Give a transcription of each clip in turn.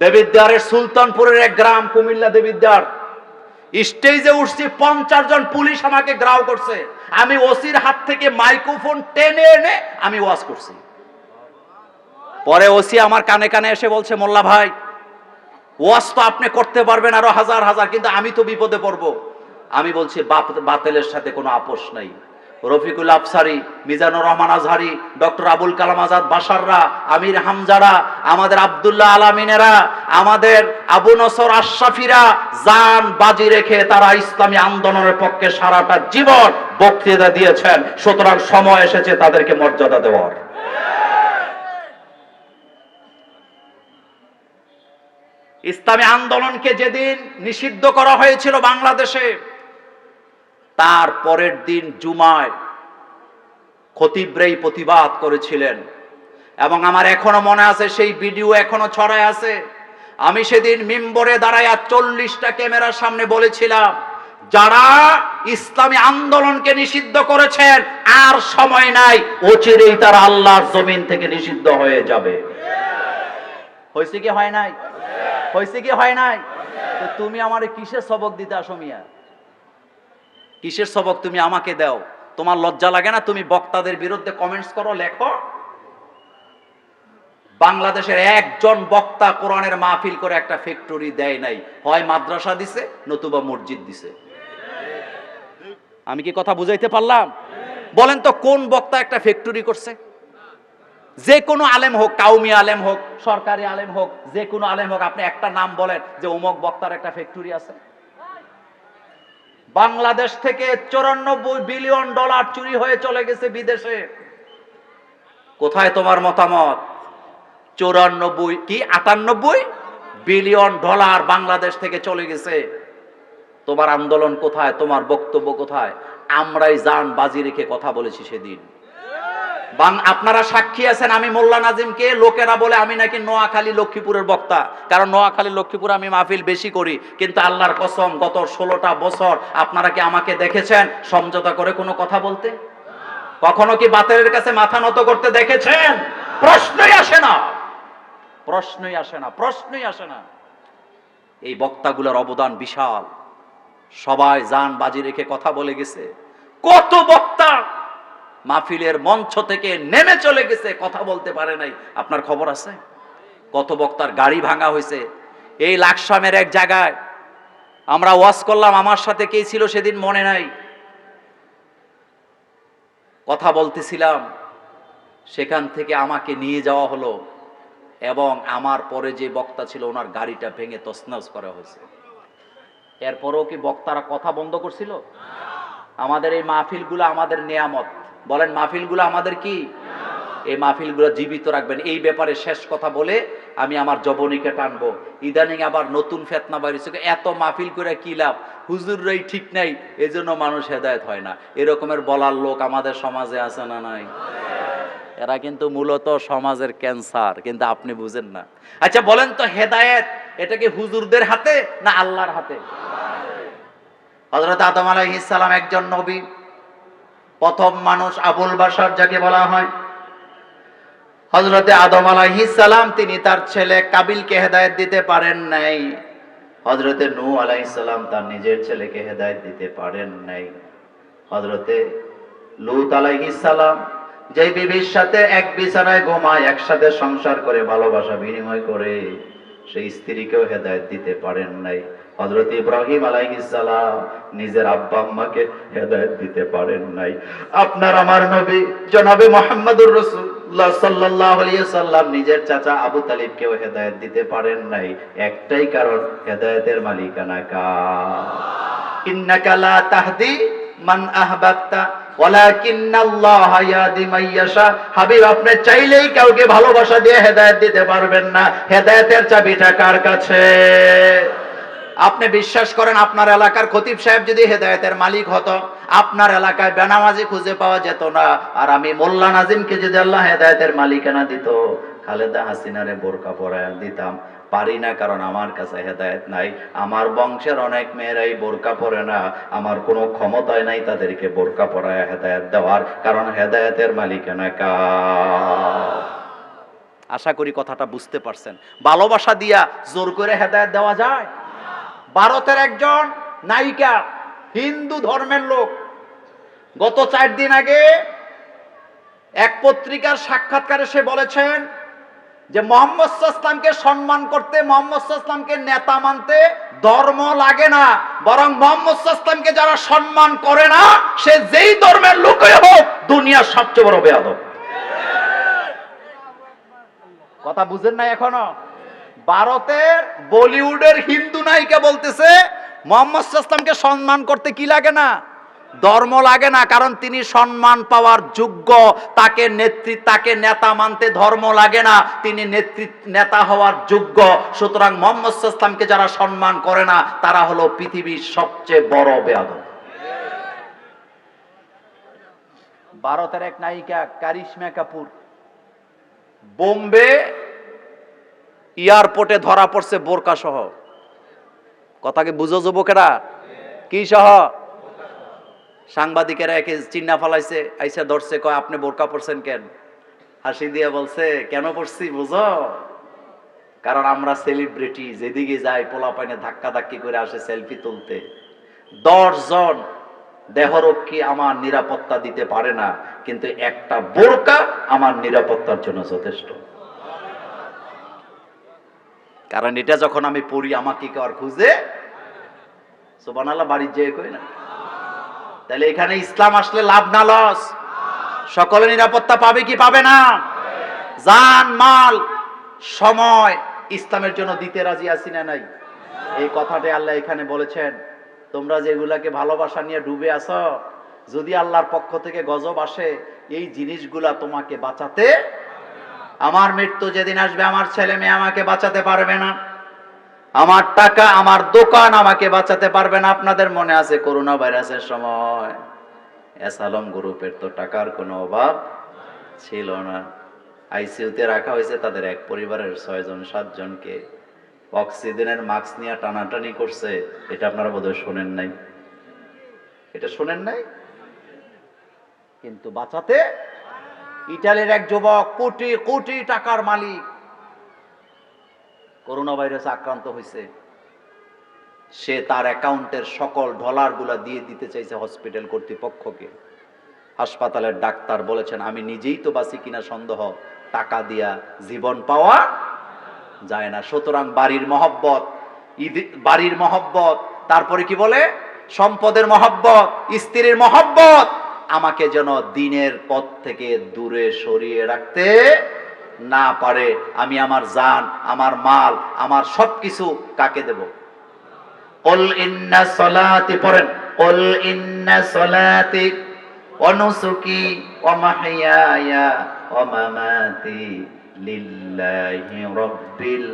দেবিদ্বারের সুলতানপুরের এক গ্রাম, কুমিল্লা দেবিদ্বার, স্টেজে উঠছি, 50 জন পুলিশ আমাকে গ্রাউ করছে। আমি ওসির হাত থেকে মাইক্রোফোন টেনে এনে আমি ওয়াজ করছি। পরে ওসি আমার কানে কানে এসে বলছে, মোল্লা ভাই, ওয়াজ তো আপনি করতে পারবেন আরো হাজার হাজার, কিন্তু আমি তো বিপদে পড়বো। আমি বলছি, বাতিলের সাথে কোনো আপোষ নাই। রফিকুল আফসারি, মিজানুর রহমান আজহারি, ডক্টর আবুল কালাম আজাদ বাশাররা, আমির হামজারা, আমাদের আব্দুল্লাহ আলামিনেরা, আমাদের আবু নসর আশরাফিরা জান বাজি রেখে তারা ইসলামী আন্দোলনের পক্ষে সারাটা জীবন বক্তৃতা দিয়েছেন। সুতরাং সময় এসেছে তাদেরকে মর্যাদা দেওয়ার। ইসলামী আন্দোলনকে যেদিন নিষিদ্ধ করা হয়েছিল বাংলাদেশে, তার পরের দিন জুমায় খতিবরাই প্রতিবাদ করেছিলেন, এবং আমার এখনো মনে আছে, সেই ভিডিও এখনো ছড়ায় আছে। আমি সেদিন মিম্বরে দাঁড়ায়া 40টা ক্যামেরার সামনে বলেছিলাম, যারা ইসলামী আন্দোলনকে নিষিদ্ধ করেছেন আর সময় নাই, অচিরেই তারা আল্লাহর জমিন থেকে নিষিদ্ধ হয়ে যাবে। হয়েছে কি হয় নাই? হয়েছে কি হয় নাই? তো তুমি আমারে কিসের সবক দিতে আসো মিয়া? কিসের সবক তুমি আমাকে দাও? তোমার লজ্জা লাগে না? তুমি বক্তাদের বিরুদ্ধে কমেন্টস করো, লেখো। বাংলাদেশের একজন বক্তা কোরআনের মাহফিল করে একটা ফ্যাক্টরি দেয় নাই, হয় মাদ্রাসা দিছে নতুবা মসজিদ দিছে। আমি কি কথা বুঝাইতে পারলাম? বলেন তো, কোন বক্তা একটা ফ্যাক্টরি করছে? যে কোনো আলেম হোক, কাউমি আলেম হোক, সরকারি আলেম হোক, যে কোনো আলেম হোক, আপনি একটা নাম বলেন যে অমুক বক্তার একটা ফ্যাক্টরি আছে। বাংলাদেশ থেকে 94 বিলিয়ন ডলার চুরি হয়ে চলে গেছে বিদেশে। কোথায় তোমার মতামত? 98 বিলিয়ন ডলার বাংলাদেশ থেকে চলে গেছে। তোমার আন্দোলন কোথায়? তোমার বক্তব্য কোথায়? আমরাই জান বাজি রেখে কথা বলেছি সেদিন। আপনারা সাক্ষী আছেন। আমি মোল্লা নাজিমকে লোকেরা বলে আমি নাকি নোয়াখালী লক্ষ্মীপুরের বক্তা, কারণ নোয়াখালী লক্ষ্মীপুরে আমি মাহফিল বেশি করি। কিন্তু আল্লাহর কসম, গত 16টা বছর আপনারা কি আমাকে দেখেছেন সমঝোতা করে কোনো কথা বলতে? কখনো কি বাতিলের কাছে মাথা নত করতে দেখেছেন? প্রশ্নই আসে না, প্রশ্নই আসে না, প্রশ্নই আসে না। এই বক্তাগুলোর অবদান বিশাল। সবাই জান বাজি রেখে কথা বলে গেছে। কত বক্তা মাহফিলের মঞ্চ থেকে নেমে চলে গেছে, কথা বলতে পারে নাই। আপনার খবর আছে? কত বক্তার গাড়ি ভাঙা হয়েছে। এই লাকসামের এক জায়গায় আমরা ওয়াজ করলাম, আমার সাথে কে ছিল সেদিন মনে নাই, কথা বলতেছিলাম, সেখান থেকে আমাকে নিয়ে যাওয়া হলো এবং আমার পরে যে বক্তা ছিল ওনার গাড়িটা ভেঙে তছনছ করা হয়েছে। এরপরও কি বক্তারা কথা বন্ধ করছিল? আমাদের এই মাহফিলগুলো আমাদের নিয়ামত। বলেন, মাহফিলগুলো আমাদের কি? এই মাহফিলগুলো জীবিত রাখবেন। এই ব্যাপারে শেষ কথা বলে আমি আমার জবনীকে টানবো। ইদানিং আবার নতুন ফেতনা বাইরেছে, এত মাহফিল করে কি লাভ, হুজুররাই ঠিক নাই, এজন্য মানুষ হেদায়েত হয় না। এরকমের বলার লোক আমাদের সমাজে আছে না নাই? এরা কিন্তু মূলত সমাজের ক্যান্সার, কিন্তু আপনি বুঝেন না। আচ্ছা বলেন তো, হেদায়েত এটা কি হুজুরদের হাতে না আল্লাহর হাতে? হযরত আদম আলাইহিস সালাম একজন নবী, প্রথম মানুষ, আবুল বাশার যাকে বলা হয়। হযরতে আদম আলাইহিস সালাম তিনি তার ছেলে কাবিলকে হেদায়েত দিতে পারেন নাই। হযরতে নূহ আলাইহিস সালাম তার নিজের ছেলেকে হেদায়েত দিতে পারেন নাই। হযরতে লূত আলাইহিস সালাম যেই বিবির সাথে এক বিছানায় ঘুমায়, একসাথে সংসার করে, ভালোবাসা বিনিময় করে, সেই স্ত্রীকেও হেদায়েত দিতে পারেন নাই। হযরত ইব্রাহিম আলাইহিস সালাম নিজের আব্বা আম্মাকে হেদায়েত দিতে পারেন নাই। আপনার আমার নবী জনাবে মুহাম্মদুর রাসূলুল্লাহ সাল্লাল্লাহু আলাইহি সাল্লাম নিজের চাচা আবু তালিবকেও হেদায়েত দিতে পারেন নাই। একটাই কারণ, হেদায়েতের মালিকানা কার? ইন্নাকা লা তাহদি মান আহবাবতা ওয়ালাকিন্নাল্লাহ ইয়াহদি মান ইয়াশা। হাবিব, আপনি চাইলেই কাউকে ভালোবাসা দিয়ে হেদায়েত দিতে পারবেন না। হেদায়েতের চাবিটা কার কাছে? আপনি বিশ্বাস করেন, আপনার এলাকার খতিব সাহেব যদি হেদায়েতের মালিক হতো, আপনার এলাকায় বেনামাজি খুঁজে পাওয়া যেত না। আর আমি মোল্লা নাজিমকে যদি আল্লাহ হেদায়েতের মালিকানা দিত, খালেদা হাসিনারে বোরকা পরায় দিতাম। পারি না, কারণ আমার কাছে হেদায়েত নাই। আমার বংশের অনেক মেয়েরাই বোরকা পরে না, আমার কোনো ক্ষমতাই নাই তাদেরকে বোরকা পরায় হেদায়েত দেওয়ার, কারণ হেদায়েতের মালিকানা কার? আশা করি কথাটা বুঝতে পারছেন। ভালোবাসা দিয়া জোর করে হেদায়েত দেওয়া যায়? ভারতের একজন নায়িকা, হিন্দু ধর্মের লোক, গত 4 দিন আগে এক পত্রিকার সাক্ষাৎকারে সে বলেছেন যে মোহাম্মদ সাল্লাল্লাহু আলাইহি ওয়াসাল্লামকে সম্মান করতে, মোহাম্মদ সাল্লাল্লাহু আলাইহি ওয়াসাল্লামকে নেতা মানতে ধর্ম লাগে না, বরং মোহাম্মদ সাল্লাল্লাহু আলাইহি ওয়াসাল্লামকে যারা সম্মান করে না, সে যেই ধর্মের লোকই হোক, দুনিয়ার সবচেয়ে বড় বেয়াদব। কথা বুঝেন না এখনো? ভারতের বলিউডের হিন্দু নায়িকা বলতেছে মোহাম্মদ সাল্লাল্লাহু আলাইহি ওয়াসাল্লামকে সম্মান করতে কি লাগে না? ধর্ম লাগে না, কারণ তিনি সম্মান পাওয়ার যোগ্য। তাকে নেতা মানতে ধর্ম লাগে না, তিনি নেতা হওয়ার যোগ্য। সুতরাং মোহাম্মদ সাল্লাল্লাহু আলাইহি ওয়াসাল্লামকে যারা সম্মান করে না, তারা হলো পৃথিবীর সবচেয়ে বড় বেয়াদব। ভারতের এক নায়িকা কারিশমা কাপুর বোম্বে এয়ারপোর্টে ধরা পড়ছে বোরকা সহ। কথা কি বুঝো যুবকেরা? কি সহ? সাংবাদিকেরা একে চিন্না ফলাইছে, আইসা ধরছে, কয় আপনি বোরকা পরছেন কেন? হাসি দিয়ে বলছে, কেন পরছি বুঝো? কারণ আমরা সেলিব্রিটি, যেদিকে যাই পোলা পাইনে ধাক্কা ধাক্কি করে আসে সেলফি তুলতে। 10 জন দেহরক্ষী আমার নিরাপত্তা দিতে পারে না, কিন্তু একটা বোরকা আমার নিরাপত্তার জন্য যথেষ্ট। কারণ এটা যখন আমি পড়ি, আমাকে কেউ আর খুঁজে সুবহানাল্লাহ বাড়ি যেয়ে কই না। তাহলে এখানে ইসলাম আসলে লাভ না লস? সকলে নিরাপত্তা পাবে কি পাবে না? জান মাল সময় ইসলামের জন্য দিতে রাজি আছি না নাই? এই কথাটা আল্লাহ এখানে বলেছেন, তোমরা যেগুলাকে ভালোবাসা নিয়ে ডুবে আছো, যদি আল্লাহর পক্ষ থেকে গজব আসে, এই জিনিসগুলা তোমাকে বাঁচাতে, আমার মৃত্যু যেদিন আসবে, আমার ছেলে মেয়ে আমাকে বাঁচাতে পারবে না, আমার টাকা, আমার দোকান আমাকে বাঁচাতে পারবে না। আপনাদের মনে আছে করোনা ভাইরাসের সময় এসালম গ্রুপের তো টাকার কোনো অভাব ছিল না। আইসিইউতে রাখা হয়েছে তাদের এক পরিবারের 6 জন 7 জনকে। অক্সিজেনের মাস্ক নিয়ে টানাটানি করছে, এটা আপনারা বোধহয় শোনেন নাই। এটা শোনেন নাই? কিন্তু বাঁচাতে ইটালির এক যুবক, কোটি কোটি টাকার মালিক, করোনা ভাইরাসে আক্রান্ত হয়েছে। সে তার অ্যাকাউন্টের সকল ডলারগুলা দিয়ে দিতে চাইছে হসপিটাল কর্তৃপক্ষকে। হাসপাতালের ডাক্তার বলেছেন, আমি নিজেই তো বাঁচি কিনা সন্দেহ, টাকা দিয়া জীবন পাওয়া যায় না। সুতরাং বাড়ির মহব্বত, তারপরে কি বলে, সম্পদের মহব্বত, স্ত্রীর মহব্বত আমাকে যেন দিনের পথ থেকে দূরে সরিয়ে রাখতে না পারে। আমি আমার জান, আমার মাল, আমার সবকিছু কাকে দেব? কুল ইন্না সলাতি, পড়েন, কুল ইন্না সলাতি ওয়া নুসুকি ওয়া মাহইয়ায়া ওয়া মামাতি লিল্লাহি রাব্বিল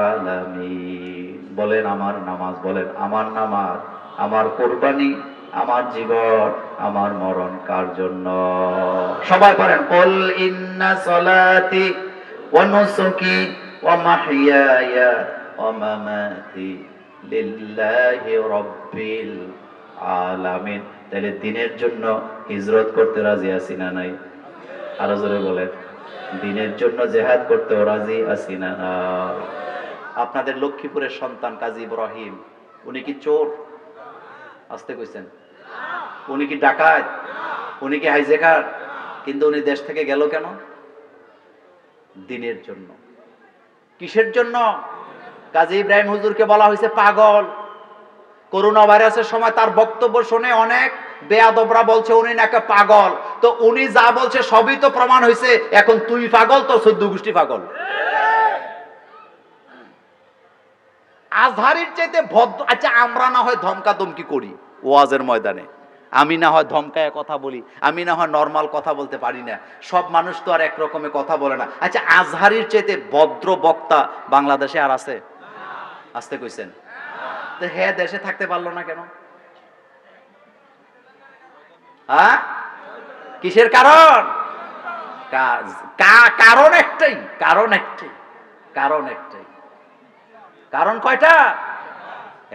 আলামিন। বলেন আমার নামাজ, বলেন আমার নামাজ, আমার কুরবানি, আমার জীবন, আমার মরণ কার জন্য? সবাই পড়েন, কুল ইন্না সলাতি ওয়া নুসুকি ওয়া মাহইয়ায়া ওয়া মামাতি লিল্লাহি রাব্বিল আলামিন। তাহলে দিনের জন্য হিজরত করতে রাজি আছি না নাই? আরো জোরে বলেন, দিনের জন্য জিহাদ করতে রাজি আছি না নাই? আপনাদের লক্ষ্মীপুরের সন্তান কাজী ইব্রাহিম, উনি কি চোর? আসতে কইছেন। উনি কি ডাকাত? উনি কি হাইজ্যাকার? কিন্তু উনি দেশ থেকে গেল কেন? দিনের জন্য। কিসের জন্য? কাজী ইব্রাহিম হুজুরকে বলা হয়েছে পাগল। করোনা ভাইরাসের সময় তার বক্তব্য শুনে অনেক বেয়াদবরা বলছে উনি নাকি পাগল। তো উনি যা বলছে সবই তো প্রমাণ হয়েছে, এখন তুই পাগল, তো 14 গোষ্ঠী পাগল। আজহারির চাইতে ভদ্র। আচ্ছা, আমরা না হয় ধমকা ধমকি করি ওয়াজের ময়দানে, আমি না হয় ধমকায় কথা বলি, আমি না হয় নর্মাল কথা বলতে পারি না, সব মানুষ তো আর একরকমের কথা বলে না। আচ্ছা, আজহারির চাইতে ভদ্র বক্তা বাংলাদেশে আর আছে? আসতে কইছেন। তো হ্যাঁ, দেশে থাকতে পারলো না কেন? হ্যাঁ, কিসের কারণ? কারণ একটাই, কারণ কয়টা?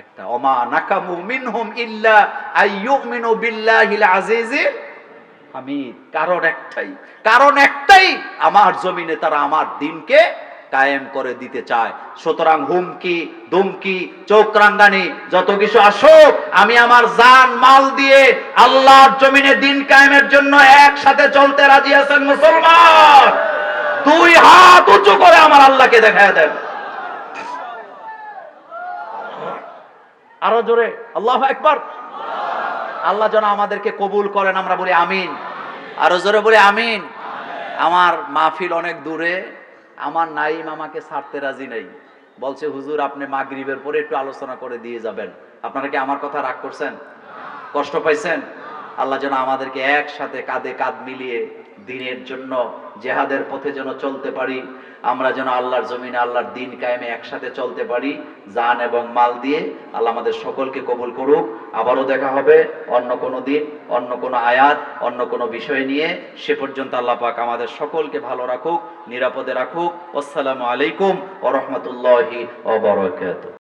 একটা, ওমা নাকামু মিনহুম ইল্লা আইয়ুমিনু বিল্লাহিল আজিজিল হামিদ। কারণ একটাই, আমার জমিনে তারা আমার দিনকে কায়েম করে দিতে চায়। সুতরাং হুমকি দুমকি চোখরাঙ্গানি যত কিছু আসুক, আমি আমার জান মাল দিয়ে আল্লাহর জমিনে দিন কায়েমের জন্য একসাথে চলতে রাজি আছেন মুসলমান? দুই হাত উঁচু করে আমার আল্লাহকে দেখায় দেন। আরো জোরে আল্লাহু আকবার। আল্লাহ যেন আমাদেরকে কবুল করেন, আমরা বলি আমিন। আরো জোরে বলি আমিন। আমার মাহফিল অনেক দূরে, আমার নাইম আমাকে ছাড়তে রাজি নাই, বলছে হুজুর আপনি মাগরিবের পরে একটু আলোচনা করে দিয়ে যাবেন। আপনারা কি আমার কথা রাগ করছেন, কষ্ট পাইছেন? আল্লাহ যেন আমাদেরকে একসাথে কাঁধে কাঁধ মিলিয়ে দিনের জন্য জেহাদের পথে যেন চলতে পারি, আমরা যেন আল্লাহর জমিনে আল্লাহর দিন কায়েমে একসাথে চলতে পারি জান এবং মাল দিয়ে। আল্লাহ আমাদের সকলকে কবুল করুক। আবারও দেখা হবে অন্য কোনো দিন, অন্য কোনো আয়াত, অন্য কোনো বিষয় নিয়ে। সে পর্যন্ত আল্লাহ পাক আমাদের সকলকে ভালো রাখুক, নিরাপদে রাখুক। আসসালামু আলাইকুম ওয়া রাহমাতুল্লাহি ওয়া বারাকাতুহু।